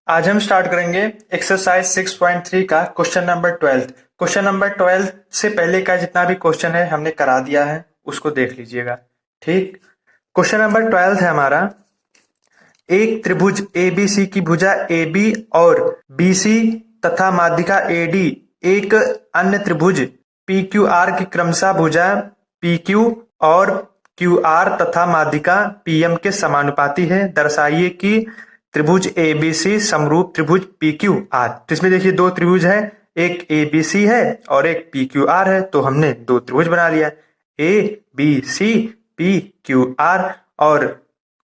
आज हम स्टार्ट करेंगे एक्सरसाइज 6.3 का क्वेश्चन नंबर 12। क्वेश्चन नंबर 12 से पहले का जितना भी क्वेश्चन है हमने करा दिया है, उसको देख लीजिएगा। ठीक, क्वेश्चन नंबर 12 है हमारा। एक त्रिभुज एबीसी की भुजा एबी और बीसी तथा माध्यिका एडी एक अन्य त्रिभुज पीक्यूआर की क्रमशः भुजा पीक्यू और क्यूआर तथा माध्यिका पीएम के समानुपाती है। दर्शाइए कि त्रिभुज एबीसी समरूप त्रिभुज पीक्यूआर। तो इसमें देखिए दो त्रिभुज है, एक एबीसी है और एक पीक्यूआर है। तो हमने दो त्रिभुज बना लिया, A B C P Q R. और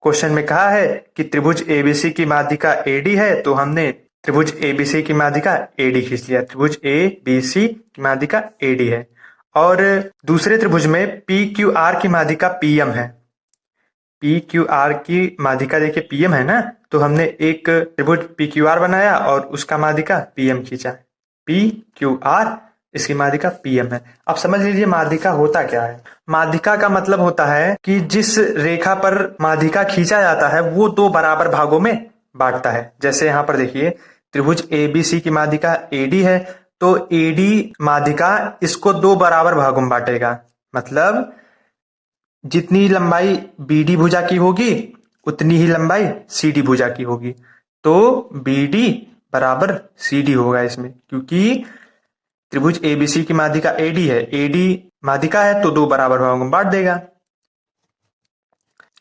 क्वेश्चन में कहा है कि त्रिभुज एबीसी की माध्यिका एडी है, तो हमने त्रिभुज एबीसी की माध्यिका एडी खींच लिया। त्रिभुज ए बी सी की माध्यिका एडी है और दूसरे त्रिभुज में पी क्यू आर की माध्यिका पीएम है। पी क्यू आर की माध्यिका देखिए पीएम है ना, तो हमने एक त्रिभुज पी क्यू आर बनाया और उसका माध्यिका पीएम खींचा। पी क्यू आर, इसकी माध्यिका पीएम है। अब समझ लीजिए माध्यिका होता क्या है। माध्यिका का मतलब होता है कि जिस रेखा पर माध्यिका खींचा जाता है वो दो बराबर भागों में बांटता है। जैसे यहाँ पर देखिए त्रिभुज एबीसी की माध्यिका एडी है, तो एडी माध्यिका इसको दो बराबर भागों में बांटेगा। मतलब जितनी लंबाई बीडी भुजा की होगी उतनी ही लंबाई सीडी भुजा की होगी। तो बीडी बराबर सीडी होगा इसमें, क्योंकि त्रिभुज एबीसी की माध्यिका एडी है, एडी माध्यिका है तो दो बराबर भागों में बांट देगा।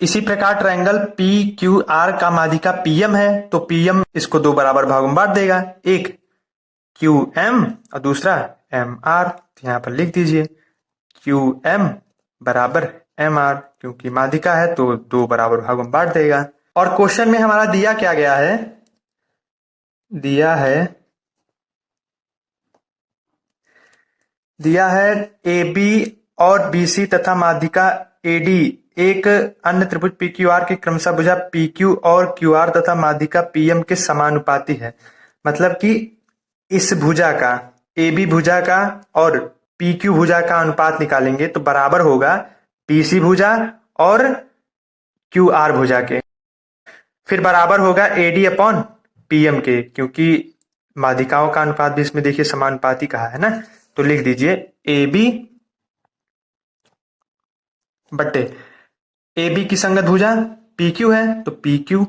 इसी प्रकार ट्रायंगल पी क्यू आर का माध्यिका पीएम है, तो पीएम इसको दो बराबर भागों में बांट देगा, एक क्यू एम और दूसरा एम आर। तो यहां पर लिख दीजिए क्यू एम बराबर एम आर, क्योंकि माध्यिका है तो दो बराबर भागों में बांट देगा। और क्वेश्चन में हमारा दिया क्या गया है, दिया है ए बी और बी सी तथा माध्यिका एडी एक अन्य त्रिभुज पी क्यू आर की क्रमशः भुजा पी क्यू और क्यू आर तथा माध्यिका पीएम के समानुपाती है। मतलब कि इस भुजा का, ए बी भुजा का और पी क्यू भुजा का अनुपात निकालेंगे तो बराबर होगा पी सी भुजा और क्यू आर भुजा के। फिर बराबर होगा एडी अपॉन पीएम के, क्योंकि माध्यिकाओं का अनुपात भी इसमें देखिए समानुपाती कहा है ना। तो लिख दीजिए ए बी बट्टे ए बी की संगत भुजा पी क्यू है तो पी क्यू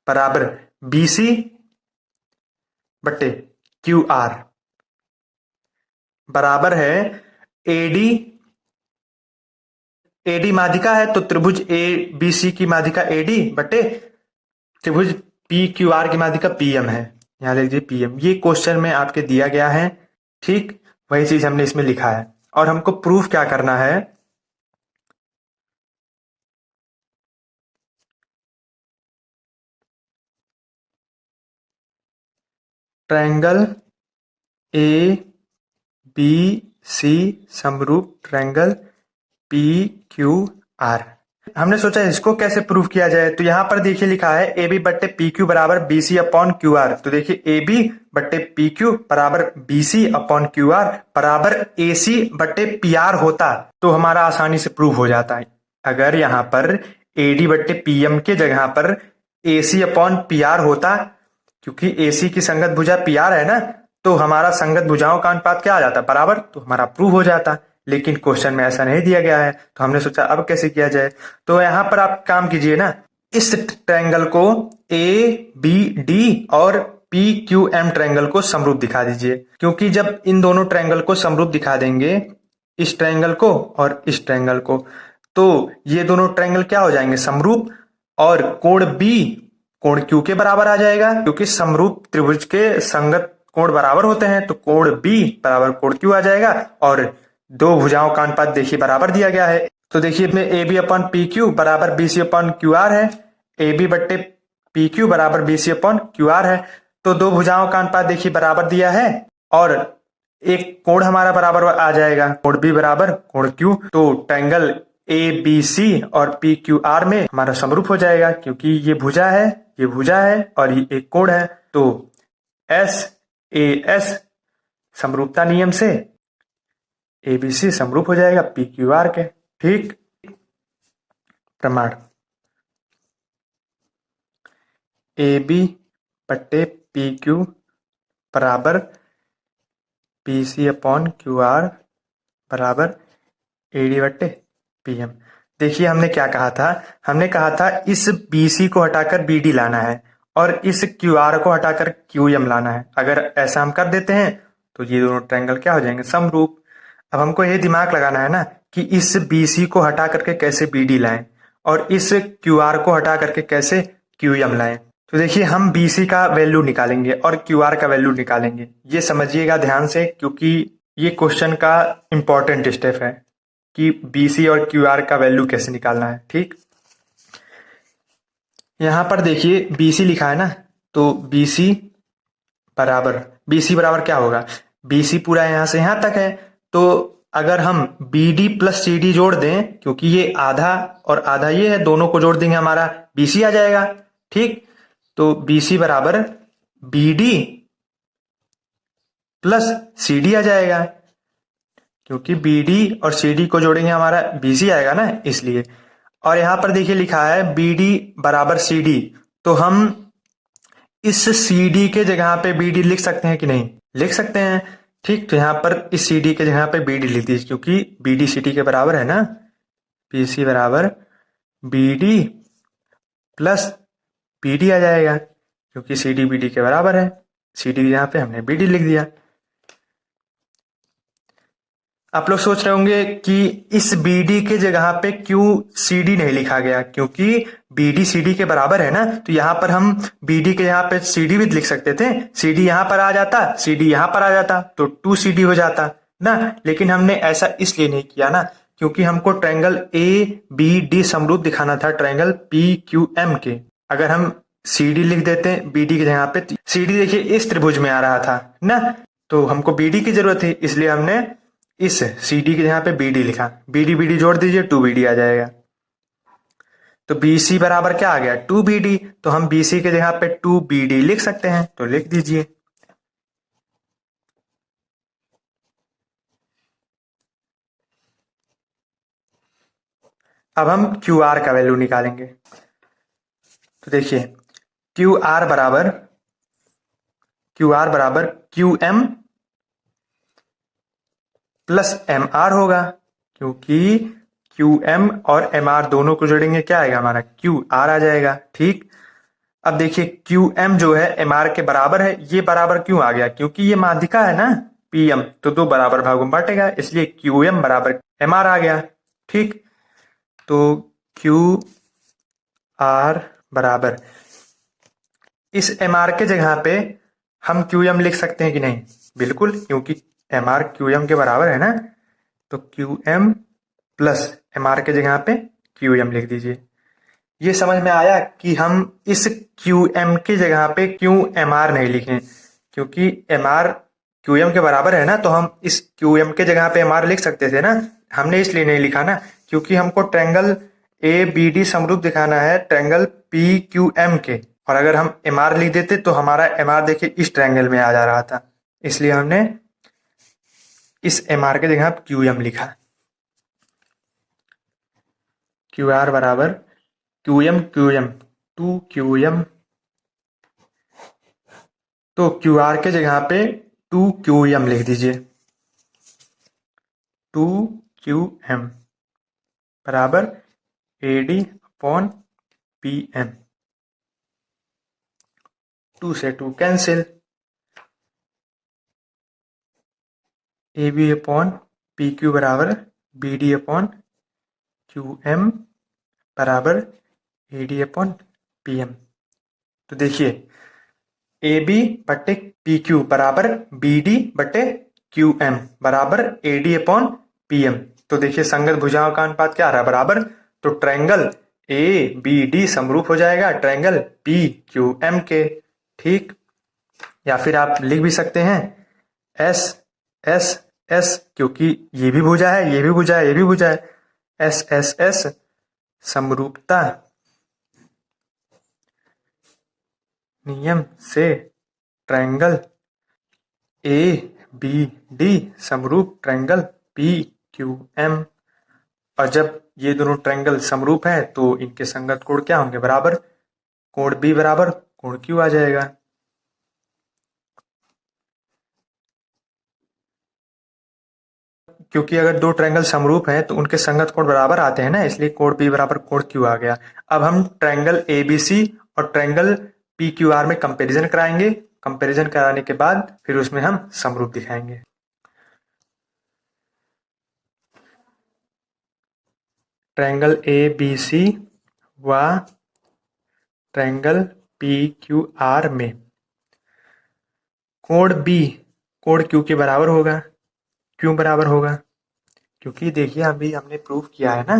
बराबर बी सी बट्टे क्यू आर बराबर है एडी। एडी माध्यिका है तो त्रिभुज ए बी सी की माध्यिका एडी बटे त्रिभुज पी क्यू आर की माध्यिका पीएम है। यहां लिख दीजिए पीएम। ये क्वेश्चन में आपके दिया गया है, ठीक वही चीज हमने इसमें लिखा है। और हमको प्रूफ क्या करना है, ट्रायंगल ए बी सी समरूप ट्रायंगल पी क्यू आर। हमने सोचा इसको कैसे प्रूव किया जाए। तो यहां पर देखिए लिखा है ए बी बट्टे पी क्यू बराबर B C upon Q R. तो देखिए ए बी बट्टे पी क्यू बराबर B C upon Q R बराबर ए सी बट्टे पी आर होता तो हमारा आसानी से प्रूव हो जाता है। अगर यहाँ पर ए डी बट्टे पी एम के जगह पर ए सी अपॉन पी आर होता, क्योंकि ए सी की संगत भुजा पी आर है ना, तो हमारा संगत भुजाओं का अनुपात क्या आ जाता बराबर, तो हमारा प्रूव हो जाता। लेकिन क्वेश्चन में ऐसा नहीं दिया गया है, तो हमने सोचा अब कैसे किया जाए। तो यहां पर आप काम कीजिए ना, इस ट्रायंगल को ए बी डी और पी क्यू एम ट्रायंगल को समरूप दिखा दीजिए। क्योंकि जब इन दोनों ट्रायंगल को समरूप दिखा देंगे, इस ट्रायंगल को और इस ट्रायंगल को, तो ये दोनों ट्रायंगल क्या हो जाएंगे समरूप, और कोण बी कोण क्यू के बराबर आ जाएगा, क्योंकि समरूप त्रिभुज के संगत कोण बराबर होते हैं। तो कोण बी बराबर कोण क्यू आ जाएगा और दो भुजाओं का अनुपात देखिए बराबर दिया गया है। तो देखिए इसमें A B upon P Q बराबर B C upon Q R है, ए बी बट्टे पी क्यू बराबर B C upon Q R है। तो दो भुजाओं का अनुपात देखिए बराबर दिया है और एक कोण हमारा बराबर आ जाएगा, कोण बी बराबर कोण क्यू। तो ट्रायंगल ए बी सी और पी क्यू आर में हमारा समरूप हो जाएगा, क्योंकि ये भुजा है, ये भुजा है और ये एक कोण है। तो एस ए एस समरूपता नियम से एबीसी समरूप हो जाएगा पी क्यू आर के। ठीक, प्रमाण ए बी बट्टे पी क्यू बराबर P C upon Q R बराबर ए डी बट्टे पी एम। देखिए हमने क्या कहा था, हमने कहा था इस बी सी को हटाकर बी डी लाना है और इस क्यू आर को हटाकर क्यू एम लाना है। अगर ऐसा हम कर देते हैं तो ये दोनों ट्रायंगल क्या हो जाएंगे, समरूप। अब हमको ये दिमाग लगाना है ना कि इस बी सी को हटा करके कैसे बी डी लाएं और इस क्यू आर को हटा करके कैसे क्यू एम लाएं। तो देखिए हम बी सी का वैल्यू निकालेंगे और क्यू आर का वैल्यू निकालेंगे। ये समझिएगा ध्यान से, क्योंकि ये क्वेश्चन का इंपॉर्टेंट स्टेप है कि BC और QR का वैल्यू कैसे निकालना है। ठीक, यहां पर देखिए BC लिखा है ना, तो BC बराबर क्या होगा, BC पूरा यहां से यहां तक है, तो अगर हम BD प्लस CD जोड़ दें, क्योंकि ये आधा और आधा ये है, दोनों को जोड़ देंगे हमारा BC आ जाएगा। ठीक, तो BC बराबर BD प्लस CD आ जाएगा, क्योंकि BD और CD को जोड़ेंगे हमारा BC आएगा ना, इसलिए। और यहां पर देखिए लिखा है BD बराबर CD, तो हम इस CD के जगह पे BD लिख सकते हैं कि नहीं, लिख सकते हैं। ठीक, तो यहां पर इस CD के जगह पे BD लिख दीजिए, क्योंकि BD CD के बराबर है ना। BC बराबर BD प्लस BD आ जाएगा, क्योंकि CD BD के बराबर है। CD के यहाँ पे हमने BD लिख दिया। आप लोग सोच रहे होंगे कि इस BD के जगह पे क्यों CD नहीं लिखा गया, क्योंकि BD CD के बराबर है ना, तो यहाँ पर हम BD के यहाँ पे CD भी लिख सकते थे। CD यहाँ पर आ जाता, CD यहाँ पर आ जाता, तो 2CD हो जाता ना। लेकिन हमने ऐसा इसलिए नहीं किया ना, क्योंकि हमको ट्रायंगल ABD समरूप दिखाना था ट्रायंगल PQM के। अगर हम CD लिख देते BD के जगह पे, CD देखिए इस त्रिभुज में आ रहा था ना, तो हमको BD की जरूरत थी, इसलिए हमने इस CD के जगह पे BD लिखा। BD BD जोड़ दीजिए, 2BD आ जाएगा। तो BC बराबर क्या आ गया, 2BD, तो हम BC के जगह पे 2BD लिख सकते हैं, तो लिख दीजिए। अब हम QR का वैल्यू निकालेंगे। तो देखिए QR बराबर QM प्लस MR होगा, क्योंकि QM और MR दोनों को जोड़ेंगे क्या आएगा हमारा, QR आ जाएगा। ठीक, अब देखिए QM जो है MR के बराबर है, ये बराबर क्यों आ गया, क्योंकि ये माध्यिका है ना PM, तो दो बराबर भागों में बांटेगा, इसलिए QM बराबर MR आ गया। ठीक, तो QR बराबर इस MR के जगह पे हम QM लिख सकते हैं कि नहीं, बिल्कुल, क्योंकि MR QM के बराबर है ना, तो QM प्लस MR के जगह पे QM लिख दीजिए। ये समझ में आया कि हम इस QM की जगह पे क्यों MR नहीं लिखें, क्योंकि MR QM के बराबर है ना, तो हम इस QM के जगह पे MR लिख सकते थे ना। हमने इसलिए नहीं लिखा ना, क्योंकि हमको ट्रायंगल ABD समरूप दिखाना है ट्रायंगल PQM के, और अगर हम MR लिख देते तो हमारा MR देखिए इस ट्रायंगल में आ जा रहा था, इसलिए हमने इस MR के जगह QM लिखा। QR बराबर QM 2QM, तो QR के जगह पे 2QM लिख दीजिए। 2QM बराबर AD अपॉन PM, 2 से 2 कैंसिल, AB अपॉन PQ बराबर BD अपॉन QM बराबर AD अपॉन PM। तो देखिए AB बट्टे PQ बराबर BD बट्टे QM बराबर AD अपॉन PM। तो देखिए संगत भुजाओं का अनुपात क्या आ रहा है, बराबर, तो ट्रायंगल ABD समरूप हो जाएगा ट्रायंगल PQM के। ठीक, या फिर आप लिख भी सकते हैं SSS, क्योंकि ये भी भुजा है, ये भी भुजा है, ये भी भुजा है, SSS समरूपता नियम से ट्रायंगल ABD समरूप ट्रायंगल PQM। और जब ये दोनों ट्रायंगल समरूप हैं तो इनके संगत कोण क्या होंगे, बराबर, कोण B बराबर कोण Q आ जाएगा। क्योंकि अगर दो ट्रायंगल समरूप हैं तो उनके संगत कोण बराबर आते हैं ना, इसलिए कोण P बराबर कोण Q आ गया। अब हम ट्रायंगल ABC और ट्रायंगल PQR में कंपैरिजन कराएंगे। कंपैरिजन कराने के बाद फिर उसमें हम समरूप दिखाएंगे। ट्रायंगल ABC व ट्रायंगल PQR में कोण B कोण Q के बराबर होगा। क्यों बराबर होगा? क्योंकि देखिए अभी हमने प्रूव किया है ना,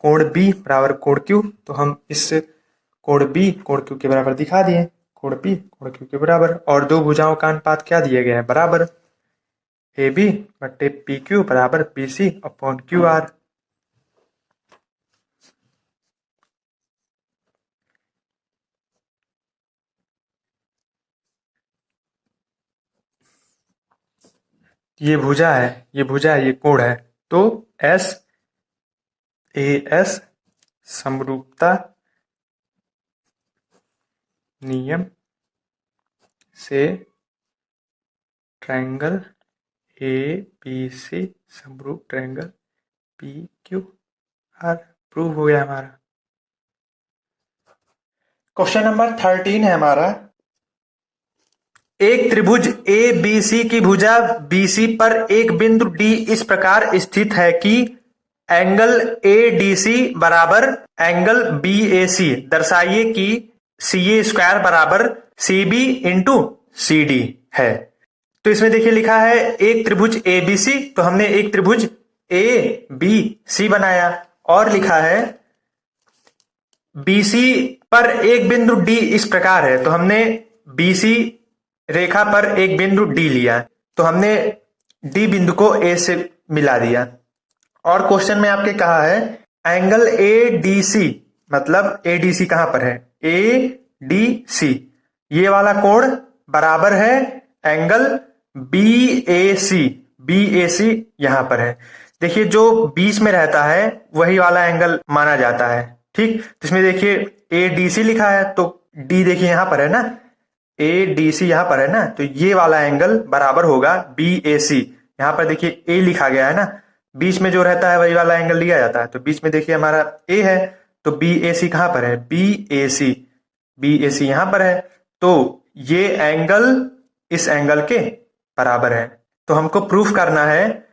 कोण B बराबर कोण Q, तो हम इस कोण B कोण Q के बराबर दिखा दिए। कोण B कोण Q के बराबर, और दो भुजाओं का अनुपात क्या दिए गए हैं? बराबर। AB बट्टे PQ बराबर BC अपॉन QR। ये भुजा है, ये भुजा है, ये कोण है, तो SAS समरूपता नियम से ट्रायंगल ABC समरूप ट्रायंगल PQR प्रूव हो गया हमारा। क्वेश्चन नंबर 13 है हमारा। एक त्रिभुज ABC की भुजा BC पर एक बिंदु D इस प्रकार स्थित है कि एंगल ADC बराबर एंगल BAC। दर्शाइए कि CA स्क्वायर बराबर CB इंटू CD है। तो इसमें देखिए लिखा है एक त्रिभुज ABC, तो हमने एक त्रिभुज ABC बनाया, और लिखा है BC पर एक बिंदु D इस प्रकार है, तो हमने BC रेखा पर एक बिंदु D लिया, तो हमने D बिंदु को A से मिला दिया। और क्वेश्चन में आपके कहा है एंगल ADC, मतलब ADC कहां पर है? ADC ये वाला कोण बराबर है एंगल BAC। BAC यहां पर है। देखिए जो बीच में रहता है वही वाला एंगल माना जाता है, ठीक। तो इसमें देखिए ADC लिखा है, तो D देखिए यहां पर है ना, ADC यहां पर है ना, तो ये वाला एंगल बराबर होगा BAC। यहां पर देखिए A लिखा गया है ना, बीच में जो रहता है वही वाला एंगल लिया जाता है, तो बीच में देखिए हमारा A है, तो BAC कहां पर है? BAC यहां पर है, तो ये एंगल इस एंगल के बराबर है। तो हमको प्रूफ करना है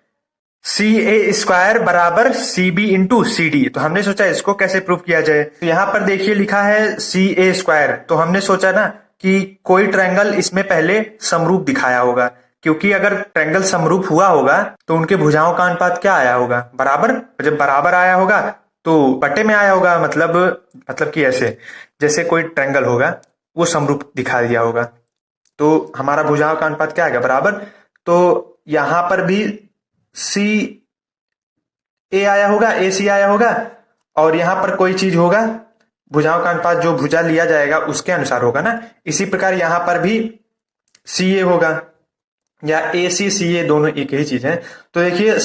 CA स्क्वायर बराबर CB इंटू CD। तो हमने सोचा इसको कैसे प्रूफ किया जाए। तो यहां पर देखिए लिखा है CA स्क्वायर, तो हमने सोचा ना कि कोई ट्रायंगल इसमें पहले समरूप दिखाया होगा, क्योंकि अगर ट्रायंगल समरूप हुआ होगा तो उनके भुजाओं का अनुपात क्या आया होगा? बराबर। जब बराबर आया होगा तो बटे में आया होगा, मतलब कि ऐसे जैसे कोई ट्रायंगल होगा वो समरूप दिखा दिया होगा, तो हमारा भुजाओं का अनुपात क्या आएगा? बराबर। तो यहां पर भी CA आया होगा, AC आया होगा, और यहां पर कोई चीज होगा, भुजाओं का अनुपात जो भुजा लिया जाएगा उसके अनुसार होगा ना। इसी प्रकार यहां पर भी CA होगा, या AC CA दोनों एक ही चीज है। तो देखिए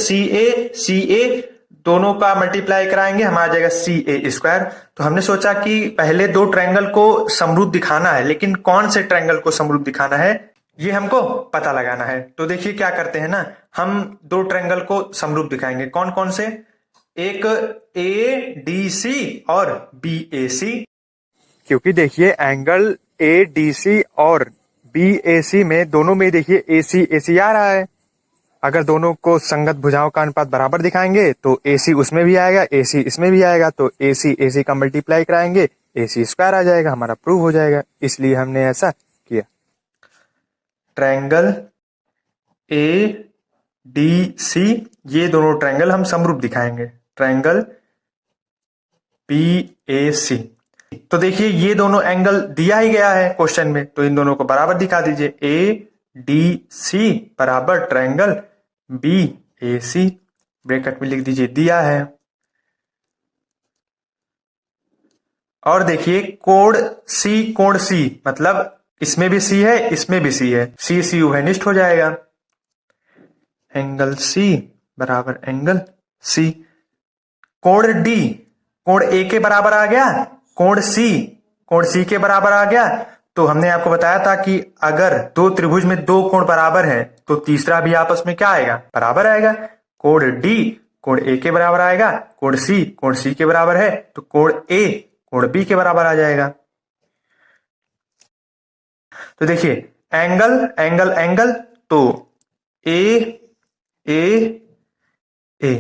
CA दोनों का मल्टीप्लाई कराएंगे, हमारा जाएगा CA स्क्वायर। तो हमने सोचा कि पहले दो ट्रायंगल को समरूप दिखाना है, लेकिन कौन से ट्रायंगल को समरूप दिखाना है ये हमको पता लगाना है। तो देखिए क्या करते हैं ना, हम दो ट्रायंगल को समरूप दिखाएंगे। कौन कौन से? एक ADC और BAC, क्योंकि देखिए एंगल ADC और BAC में दोनों में देखिए AC आ रहा है। अगर दोनों को संगत भुजाओं का अनुपात बराबर दिखाएंगे तो AC उसमें भी आएगा, AC इसमें भी आएगा, तो AC का मल्टीप्लाई कराएंगे, AC स्क्वायर आ जाएगा, हमारा प्रूव हो जाएगा। इसलिए हमने ऐसा किया। ट्रायंगल ADC ये दोनों ट्रायंगल हम समरूप दिखाएंगे। ट्रायंगल BAC, तो देखिए ये दोनों एंगल दिया ही गया है क्वेश्चन में, तो इन दोनों को बराबर दिखा दीजिए। ADC बराबर ट्रायंगल BAC, ब्रैकेट में लिख दीजिए, दिया है। और देखिए कोण C, मतलब इसमें भी C है, इसमें भी C है, C उभयनिष्ठ हो जाएगा। एंगल C बराबर एंगल C। कोण D, कोण A के बराबर आ गया, कोण C के बराबर आ गया। तो हमने आपको बताया था कि अगर दो त्रिभुज में दो कोण बराबर हैं तो तीसरा भी आपस में क्या आएगा? बराबर आएगा। कोण डी कोण ए के बराबर आएगा, कोण सी के बराबर है तो कोण ए कोण बी के बराबर आ जाएगा। तो देखिए एंगल एंगल एंगल तो ए ए ए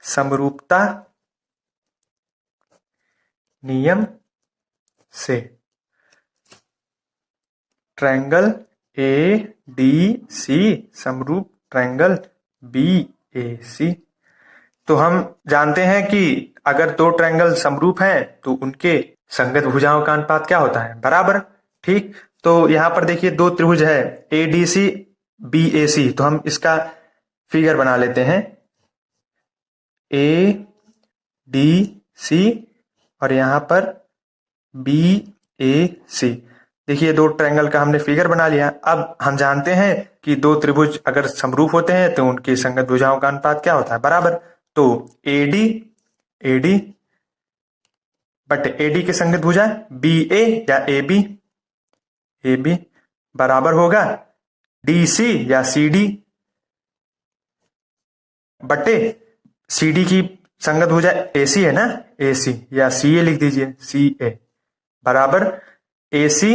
समरूपता नियम से ट्रायंगल ए डी सी समरूप ट्रायंगल बी ए सी। तो हम जानते हैं कि अगर दो ट्रायंगल समरूप हैं तो उनके संगत भुजाओं का अनुपात क्या होता है, बराबर। ठीक, तो यहां पर देखिए दो त्रिभुज है ए डी सी बी ए सी, तो हम इसका फिगर बना लेते हैं ए डी सी और यहां पर बी ए सी। देखिए दो ट्रायंगल का हमने फिगर बना लिया। अब हम जानते हैं कि दो त्रिभुज अगर समरूप होते हैं तो उनकी संगत भुजाओं का अनुपात क्या होता है, बराबर। तो एडी बट एडी के संगत भुजा बी ए या ए बी बराबर होगा डी सी या सी डी बटे सी डी की संगत भुजा ए सी है ना, ए सी या सी ए लिख दीजिए, सी ए बराबर ए सी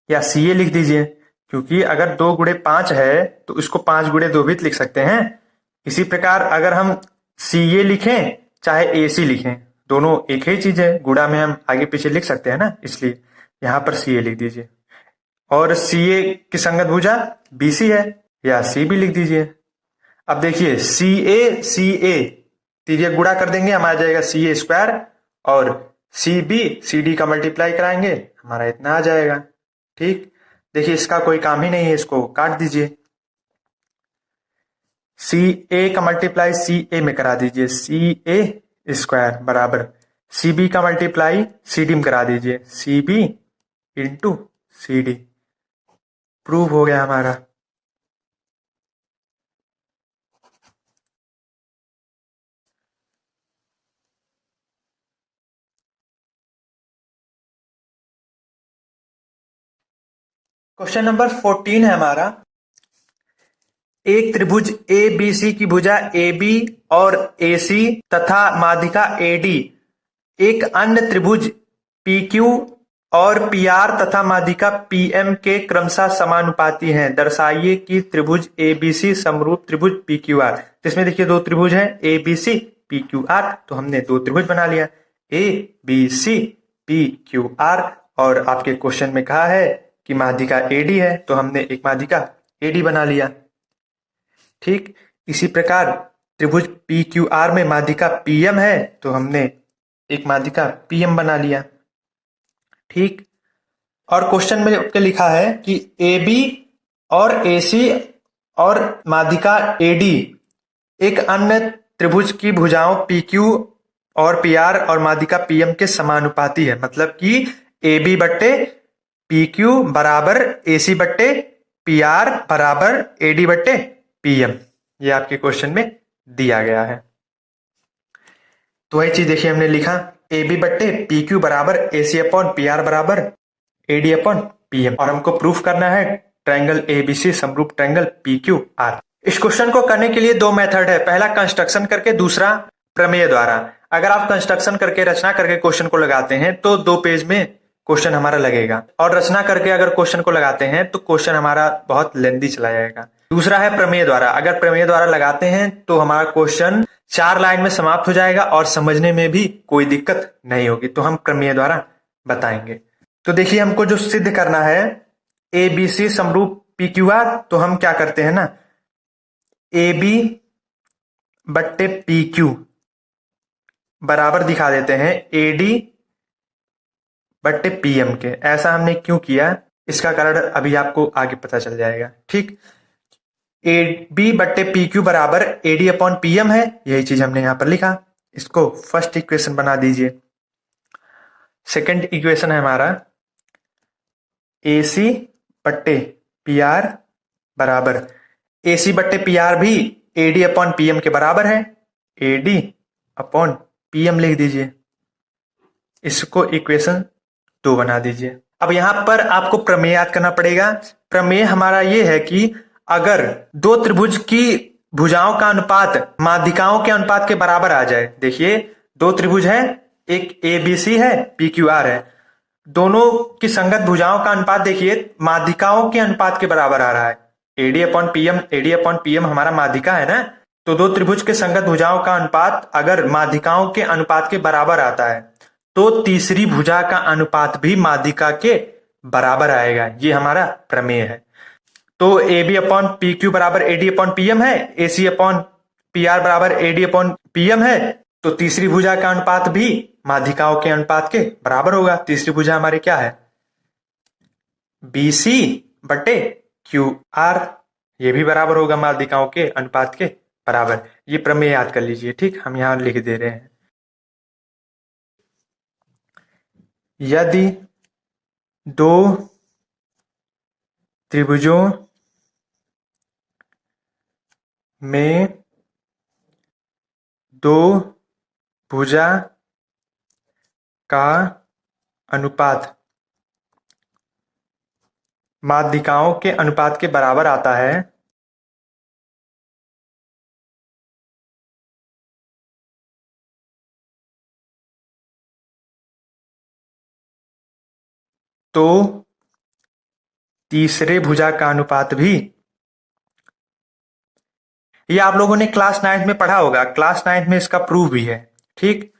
या सी ए लिख दीजिए, क्योंकि अगर 2 गुणे 5 है तो इसको 5 गुणे 2 भी लिख सकते हैं। इसी प्रकार अगर हम सी ए लिखें चाहे ए सी लिखें, दोनों एक ही चीज है, गुणा में हम आगे पीछे लिख सकते हैं ना, इसलिए यहां पर सी ए लिख दीजिए। और सी ए की संगत भुजा बी सी है या सी बी लिख दीजिए। अब देखिए सी ए तिर्यक गुणा कर देंगे, हमारा जाएगा सी ए स्क्वायर और सी बी सी डी का मल्टीप्लाई कराएंगे, हमारा इतना आ जाएगा। ठीक, देखिए इसका कोई काम ही नहीं है, इसको काट दीजिए। सी ए का मल्टीप्लाई सी ए में करा दीजिए, सी ए स्क्वायर बराबर सी बी का मल्टीप्लाई सी डी में करा दीजिए, C B into C D. Prove हो गया हमारा। क्वेश्चन नंबर 14 है हमारा। एक त्रिभुज ए बी सी की भुजा ए बी और ए सी तथा माध्यिका ए डी एक अन्य त्रिभुज पी क्यू और पी आर तथा माध्यिका पी एम के क्रमशः समानुपाती हैं। दर्शाइए कि त्रिभुज ए बी सी समरूप त्रिभुज पी क्यू आर। जिसमें देखिए दो त्रिभुज हैं A B C P Q R, तो हमने दो त्रिभुज बना लिया A B C P Q R. और आपके क्वेश्चन में कहा है कि माध्यिका एडी है, तो हमने एक माध्यिका एडी बना लिया। ठीक, इसी प्रकार त्रिभुज पी क्यू आर में माध्यिका पीएम है, तो हमने एक माध्यिका पीएम बना लिया। ठीक, और क्वेश्चन में आपके लिखा है कि ए बी और ए सी और माध्यिका एडी एक अन्य त्रिभुज की भुजाओं पी क्यू और पी आर और माध्यिका पीएम के समानुपाती है। मतलब कि ए बी बट्टे पी क्यू बराबर ए सी बट्टे पी आर बराबर ए डी बट्टे पी एम। ये आपके क्वेश्चन में दिया गया है। तो वही चीज देखिए हमने लिखा ए बी बट्टे पी क्यू बराबर A C upon P R बराबर A D upon P M. और हमको प्रूफ करना है ट्रायंगल ए बी सी समरूप ट्रायंगल पी क्यू आर। इस क्वेश्चन को करने के लिए दो मेथड है, पहला कंस्ट्रक्शन करके, दूसरा प्रमेय द्वारा। अगर आप कंस्ट्रक्शन करके रचना करके क्वेश्चन को लगाते हैं तो 2 पेज में क्वेश्चन हमारा लगेगा, और रचना करके अगर क्वेश्चन को लगाते हैं तो क्वेश्चन हमारा बहुत लेंदी चला जाएगा। दूसरा है प्रमेय द्वारा। अगर प्रमेय द्वारा लगाते हैं तो हमारा क्वेश्चन 4 लाइन में समाप्त हो जाएगा और समझने में भी कोई दिक्कत नहीं होगी। तो हम प्रमेय द्वारा बताएंगे। तो देखिए हमको जो सिद्ध करना है ए बी सी समरूप पी क्यू आर, तो हम क्या करते हैं ना, ए बी बट्टे पी क्यू बराबर दिखा देते हैं ए डी बट्टे पीएम के। ऐसा हमने क्यों किया, इसका कारण अभी आपको आगे पता चल जाएगा। ठीक, ए बी बट्टे पी क्यू बराबर ए डी अपॉन पीएम है, यही चीज हमने यहां पर लिखा। इसको फर्स्ट इक्वेशन बना दीजिए। सेकंड इक्वेशन है हमारा ए सी बट्टे पी आर बराबर ए सी बट्टे पी आर भी ए डी अपॉन पीएम के बराबर है, ए डी अपॉन पीएम लिख दीजिए। इसको इक्वेशन 2 बना दीजिए। अब यहां पर आपको प्रमेय याद करना पड़ेगा। प्रमेय हमारा ये है कि अगर दो त्रिभुज की भुजाओं का अनुपात माध्यिकाओं के अनुपात के बराबर आ जाए। देखिए दो त्रिभुज हैं, एक ए बी सी है, पी क्यू आर है, दोनों की संगत भुजाओं का अनुपात देखिए माध्यिकाओं के अनुपात के बराबर आ रहा है। एडी अपॉन पीएम हमारा माध्यिका है ना, तो दो त्रिभुज के संगत भुजाओं का अनुपात अगर माध्यिकाओं के अनुपात के बराबर आता है तो तीसरी भुजा का अनुपात भी माध्यिका के बराबर आएगा। ये हमारा प्रमेय है। तो A B upon P Q बराबर एडी अपॉन पीएम है, A C upon P R बराबर एडी अपॉन पीएम है, तो तीसरी भुजा का अनुपात भी माध्यिकाओं के अनुपात के बराबर होगा। तीसरी भुजा हमारी क्या है? बी सी बटे क्यू आर, ये भी बराबर होगा माध्यिकाओं के अनुपात के बराबर। ये प्रमेय याद कर लीजिए, ठीक, हम यहां लिख दे रहे हैं। यदि दो त्रिभुजों में दो भुजा का अनुपात माध्यिकाओं के अनुपात के बराबर आता है तो तीसरे भुजा का अनुपात भी, ये आप लोगों ने क्लास 9 में पढ़ा होगा, क्लास 9 में इसका प्रूफ भी है, ठीक।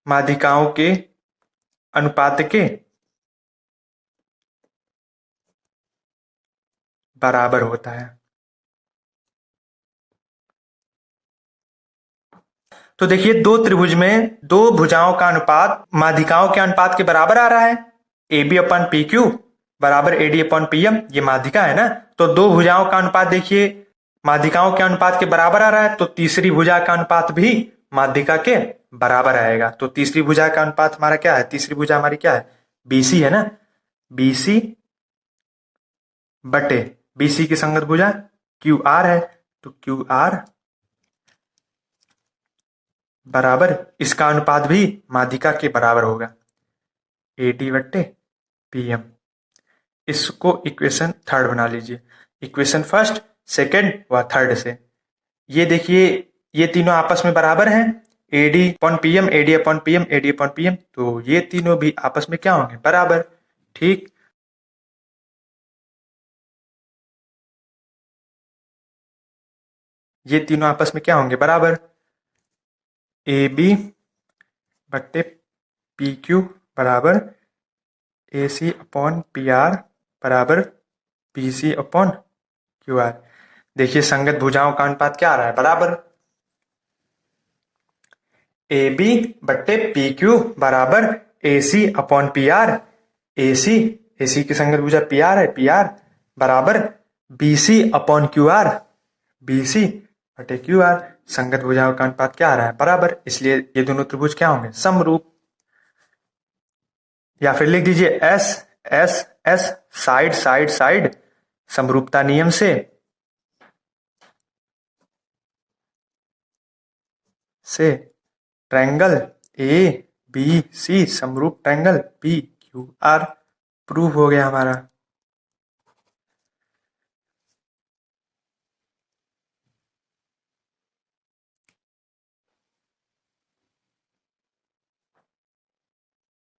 माध्यिकाओं के अनुपात के बराबर होता है। तो देखिए दो त्रिभुज में दो भुजाओं का अनुपात माध्यिकाओं के अनुपात के बराबर आ रहा है। A B upon P Q बराबर एडी अपन पी एम, ये माध्यिका है ना, तो दो भुजाओं का अनुपात देखिए माध्यिकाओं के अनुपात के बराबर आ रहा है, तो तीसरी भुजा का अनुपात भी माध्यिका के बराबर आएगा। तो तीसरी भुजा का अनुपात हमारा क्या है? तीसरी भुजा हमारी क्या है? बीसी है ना, बीसी बटे बीसी की संगत भुजा क्यू आर है, तो क्यू आर बराबर इसका अनुपात भी माध्यिका के बराबर होगा, एडी बट्टे पीएम। इसको इक्वेशन थर्ड बना लीजिए, इक्वेशन फर्स्ट, सेकंड व थर्ड से। ये देखिए ये तीनों आपस में बराबर हैं, AD upon PM, AD upon PM, AD upon PM, तो ये तीनों भी आपस में क्या होंगे? बराबर, ठीक। ये तीनों आपस में क्या होंगे? बराबर। ए बी बट्टे पी क्यू बराबर A C upon P R बराबर P C upon Q R. देखिए संगत भुजाओं का अनुपात क्या आ रहा है? बराबर। ए बी बट्टे पी क्यू बराबर A C upon P R, A C की संगत भुजा पी आर है, पी आर बराबर B C upon Q R, B C बटे क्यू आर। संगत भुजाओं का अनुपात क्या आ रहा है? बराबर, इसलिए ये दोनों त्रिभुज क्या होंगे? समरूप। या फिर लिख दीजिए S S S, side side side, समरूपता नियम से ट्रायंगल ए बी सी समरूप triangle P Q are prove हो गया हमारा।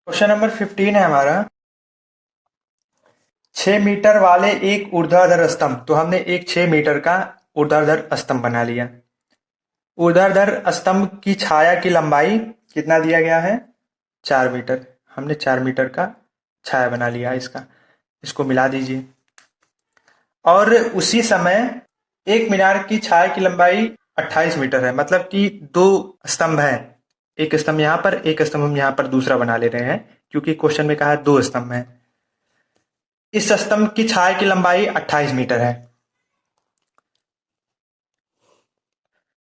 क्वेश्चन नंबर 15 है हमारा, 6 मीटर वाले एक ऊर्ध्वाधर स्तंभ, तो हमने एक 6 मीटर का ऊर्ध्वाधर स्तंभ बना लिया। ऊर्ध्वाधर स्तंभ की छाया की लंबाई कितना दिया गया है? 4 मीटर। हमने 4 मीटर का छाया बना लिया इसका, इसको मिला दीजिए। और उसी समय एक मीनार की छाया की लंबाई 28 मीटर है, मतलब कि दो स्तंभ है, एक स्तंभ यहाँ पर, एक स्तंभ हम यहाँ पर दूसरा बना ले रहे हैं, क्योंकि क्वेश्चन में कहा है दो स्तंभ है। इस स्तंभ की छाया की लंबाई 28 मीटर है,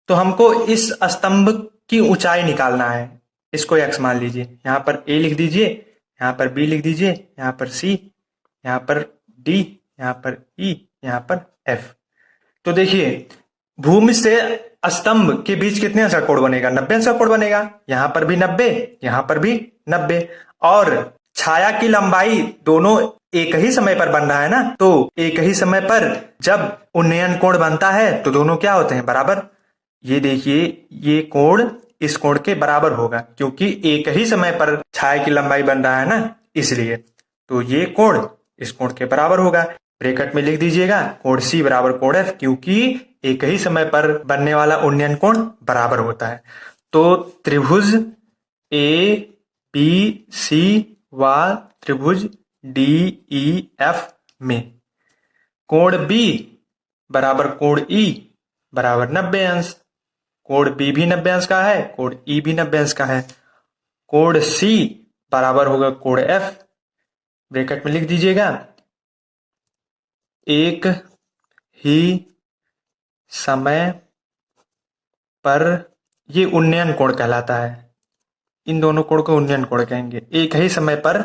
तो हमको इस स्तंभ की ऊंचाई निकालना है। इसको x मान लीजिए, यहाँ पर a लिख दीजिए, यहाँ पर b लिख दीजिए, यहाँ पर c, यहाँ पर d, यहाँ पर e, यहाँ पर f। तो देखिए भूमि से स्तंभ के बीच कितने अंश का कोण बनेगा? 90 अंश का कोण बनेगा। यहां पर भी 90, यहां पर भी 90। और छाया की लंबाई दोनों एक ही समय पर बन रहा है ना, तो एक ही समय पर जब उन्नयन कोण बनता है तो दोनों क्या होते हैं? बराबर। ये देखिए, ये कोण इस कोण के बराबर होगा, क्योंकि एक ही समय पर छाया की लंबाई बन रहा है ना, इसलिए। तो ये कोण इस कोण के बराबर होगा। ब्रैकेट में लिख दीजिएगा कोण सी बराबर कोण एफ, क्योंकि एक ही समय पर बनने वाला उन्नयन कोण बराबर होता है। तो त्रिभुज ए बी व त्रिभुज डी ई एफ में कोण बी बराबर कोण ई बराबर 90 अंश। कोण बी भी 90 अंश का है, कोण ई भी 90 अंश का है। कोण सी बराबर होगा कोण एफ। ब्रैकेट में लिख दीजिएगा एक ही समय पर, ये उन्नयन कोण कहलाता है। इन दोनों कोण को उन्नयन कोण कहेंगे। एक ही समय पर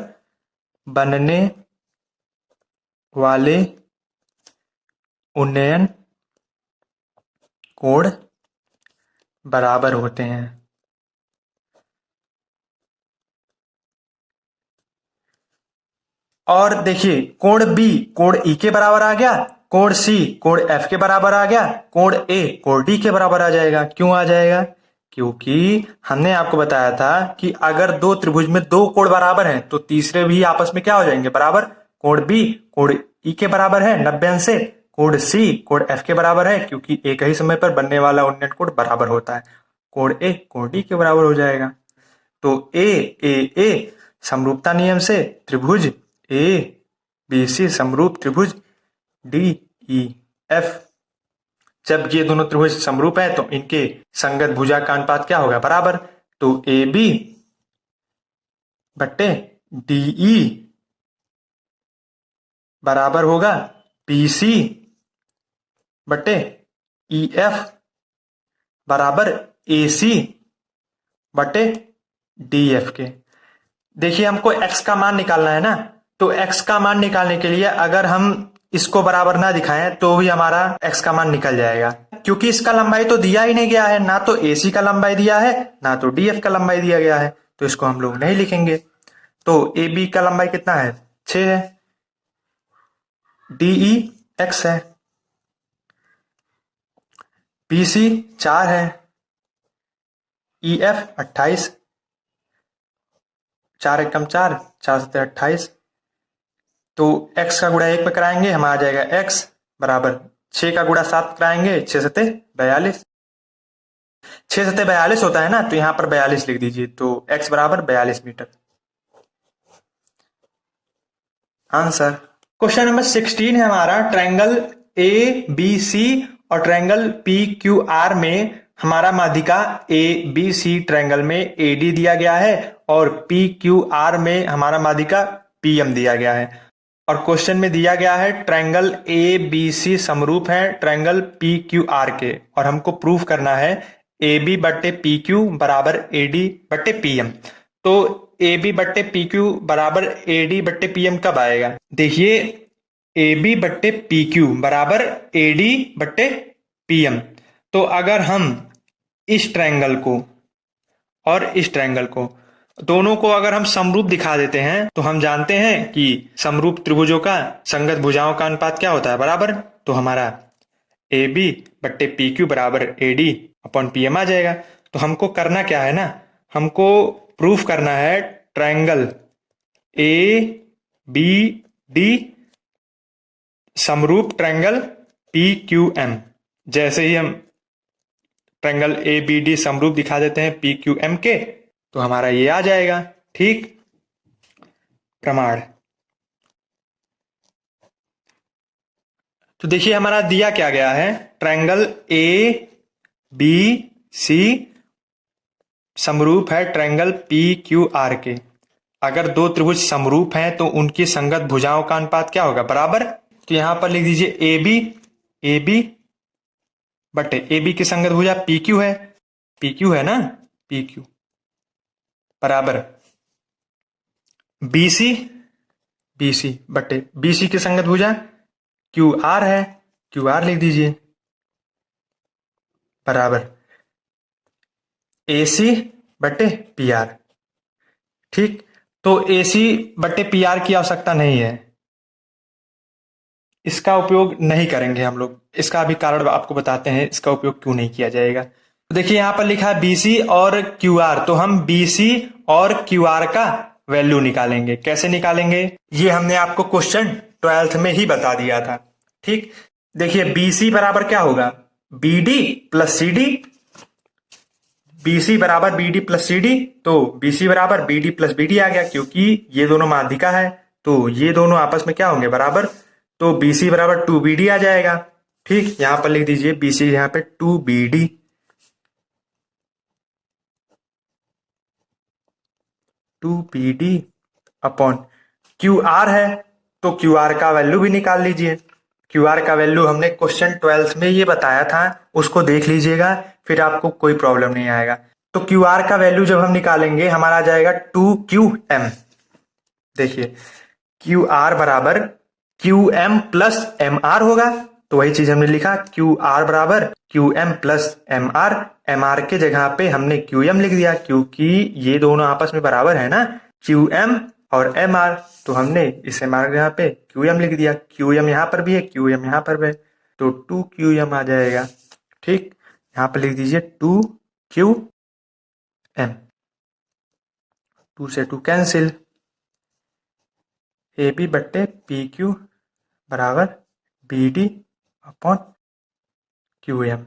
बनने वाले उन्नयन कोण बराबर होते हैं। और देखिए, कोण बी कोण ई के बराबर आ गया, कोण सी कोण एफ के बराबर आ गया, कोण ए कोण डी के बराबर आ जाएगा। क्यों आ जाएगा? क्योंकि हमने आपको बताया था कि अगर दो त्रिभुज में दो कोण बराबर हैं तो तीसरे भी आपस में क्या हो जाएंगे? बराबर। कोण बी कोण ई के बराबर है 90 अंश से, कोण सी कोण एफ के बराबर है, क्योंकि एक ही समय पर बनने वाला उन्नयन कोण बराबर होता है। कोण ए कोण डी के बराबर हो जाएगा। तो ए समरूपता नियम से त्रिभुज ए बी सी समरूप त्रिभुज डी ई एफ, जब ये दोनों त्रिभुज समरूप है तो इनके संगत भुजा का अनुपात क्या होगा? बराबर। तो ए बी बट्टे डी ई बराबर होगा बी सी बट्टे ई एफ बराबर ए सी बट्टे डी एफ के। देखिए, हमको x का मान निकालना है ना, तो x का मान निकालने के लिए अगर हम इसको बराबर ना दिखाएं तो भी हमारा x का मान निकल जाएगा, क्योंकि इसका लंबाई तो दिया ही नहीं गया है। ना तो AC का लंबाई दिया है, ना तो DF का लंबाई दिया गया है, तो इसको हम लोग नहीं लिखेंगे। तो AB का लंबाई कितना है? 6 है, DE x है, BC 4 है, EF 28, 4 एकम 4, 4 सत्ते 28। तो x का गुणा 1 पे कराएंगे, हम आ जाएगा x बराबर 6 का गुणा 7 कराएंगे, 6 सत्ते 42, 6 सत्ते 42 होता है ना, तो यहां पर 42 लिख दीजिए। तो x बराबर 42 मीटर। आंसर क्वेश्चन नंबर 16 है हमारा। ट्रायंगल ए बी सी और ट्रायंगल पी क्यू आर में हमारा माध्यिका ए बी सी ट्रायंगल में ए डी दिया गया है और पी क्यू आर में हमारा माध्यिका पी एम दिया गया है। और क्वेश्चन में दिया गया है ट्रायंगल ए बी सी समरूप है ट्रायंगल पी क्यू आर के, और हमको प्रूफ करना है ए बी बट्टे पी क्यू बराबर ए डी बट्टे पी एम। तो ए बी बट्टे पी क्यू बराबर ए डी बट्टे पी एम कब आएगा? देखिए, ए बी बट्टे पी क्यू बराबर ए डी बट्टे पी एम। तो अगर हम इस ट्रायंगल को और इस ट्रायंगल को दोनों को अगर हम समरूप दिखा देते हैं तो हम जानते हैं कि समरूप त्रिभुजों का संगत भुजाओं का अनुपात क्या होता है? बराबर। तो हमारा ए बी बट्टे पी क्यू बराबर A D upon P M आ जाएगा। तो हमको करना क्या है ना, हमको प्रूफ करना है ट्रायंगल ए बी डी समरूप ट्रायंगल पी क्यू एम। जैसे ही हम ट्रायंगल ए बी डी समरूप दिखा देते हैं पी क्यू एम के, तो हमारा ये आ जाएगा। ठीक, प्रमाण। तो देखिए, हमारा दिया क्या गया है, ट्रायंगल ए बी सी समरूप है ट्रायंगल पी क्यू आर के। अगर दो त्रिभुज समरूप हैं तो उनकी संगत भुजाओं का अनुपात क्या होगा? बराबर। तो यहां पर लिख दीजिए ए बी बटे ए बी की संगत भुजा पी क्यू है, पी क्यू है ना, पी क्यू बराबर बी सी बटे बी सी की संगत भुजा क्यू आर है, क्यू आर लिख दीजिए। बराबर AC बटे PR। ठीक, तो AC बटे PR की आवश्यकता नहीं है, इसका उपयोग नहीं करेंगे हम लोग। इसका अभी कारण आपको बताते हैं इसका उपयोग क्यों नहीं किया जाएगा। तो देखिए यहां पर लिखा है BC और QR, तो हम BC और QR का वैल्यू निकालेंगे। कैसे निकालेंगे, ये हमने आपको क्वेश्चन 12th में ही बता दिया था। ठीक, देखिए BC बराबर क्या होगा, BD प्लस CD। BC बराबर BD प्लस CD, तो BC बराबर BD प्लस BD आ गया, क्योंकि ये दोनों माध्यिका है तो ये दोनों आपस में क्या होंगे, बराबर। तो BC बराबर 2BD आ जाएगा। ठीक, यहां पर लिख दीजिए BC यहां पे 2BD, 2BD अपॉन QR है, तो QR का वैल्यू भी निकाल लीजिए। QR का वैल्यू हमने क्वेश्चन 12th में ये बताया था, उसको देख लीजिएगा, फिर आपको कोई प्रॉब्लम नहीं आएगा। तो QR का वैल्यू जब हम निकालेंगे हमारा आ जाएगा 2QM। देखिए QR बराबर QM प्लस MR होगा, तो वही चीज हमने लिखा, QR बराबर QM प्लस MR। MR के जगह पे हमने QM लिख दिया, क्योंकि ये दोनों आपस में बराबर है ना, QM और MR। तो हमने इस MR के जगह पे QM लिख दिया, QM यहाँ पर भी है, QM यहाँ पर भी है, तो 2QM आ जाएगा। ठीक, यहाँ पर लिख दीजिए 2QM, 2 से 2 कैंसिल, AB बट्टे PQ बराबर BD अपॉन QM।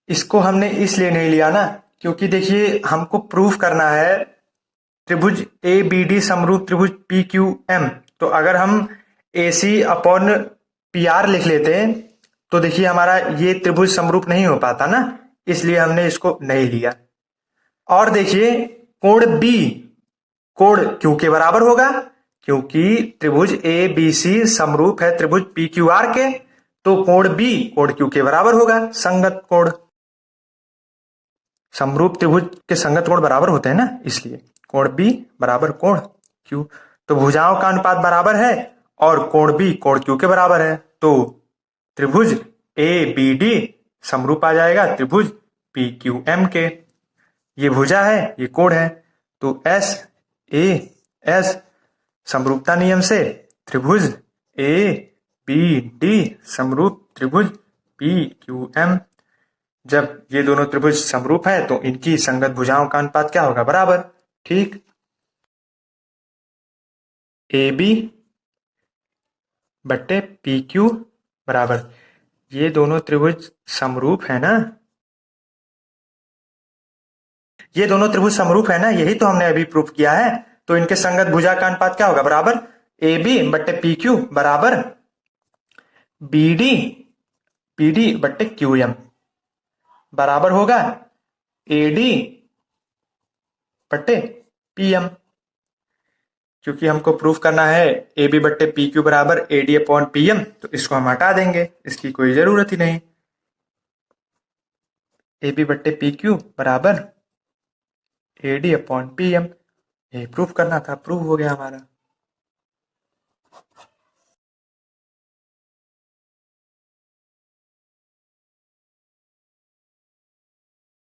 इसको हमने इसलिए नहीं लिया ना, क्योंकि देखिए हमको प्रूफ करना है त्रिभुज ABD समरूप त्रिभुज PQM। तो अगर हम AC अपॉन PR लिख लेते हैं तो देखिए हमारा ये त्रिभुज समरूप नहीं हो पाता ना, इसलिए हमने इसको नहीं लिया। और देखिए कोण B कोण Q के बराबर होगा, क्योंकि त्रिभुज ABC समरूप है त्रिभुज PQR के, तो कोण B कोण Q के बराबर होगा, संगत कोण। समरूप त्रिभुज के संगत कोण बराबर होते हैं ना, इसलिए कोण B बराबर कोण Q। तो भुजाओं का अनुपात बराबर है और कोण B कोण Q के बराबर है, तो त्रिभुज ABD समरूप आ जाएगा त्रिभुज PQM के। ये भुजा है, ये कोण है, तो SAS समरूपता नियम से त्रिभुज ABD समरूप त्रिभुज PQM। जब ये दोनों त्रिभुज समरूप है तो इनकी संगत भुजाओं का अनुपात क्या होगा, बराबर। ठीक, AB बट्टे PQ बराबर, ये दोनों त्रिभुज समरूप है ना, ये दोनों त्रिभुज समरूप है ना, यही तो हमने अभी प्रूफ किया है। तो इनके संगत भुजा का अनुपात क्या होगा, बराबर AB बट्टे PQ बराबर BD बट्टे QM बराबर होगा AD बट्टे PM। क्योंकि हमको प्रूफ करना है AB बट्टे PQ बराबर AD अपॉन PM, तो इसको हम हटा देंगे, इसकी कोई जरूरत ही नहीं। AB बट्टे PQ बराबर AD अपॉन PM, यही प्रूफ करना था, प्रूफ हो गया हमारा।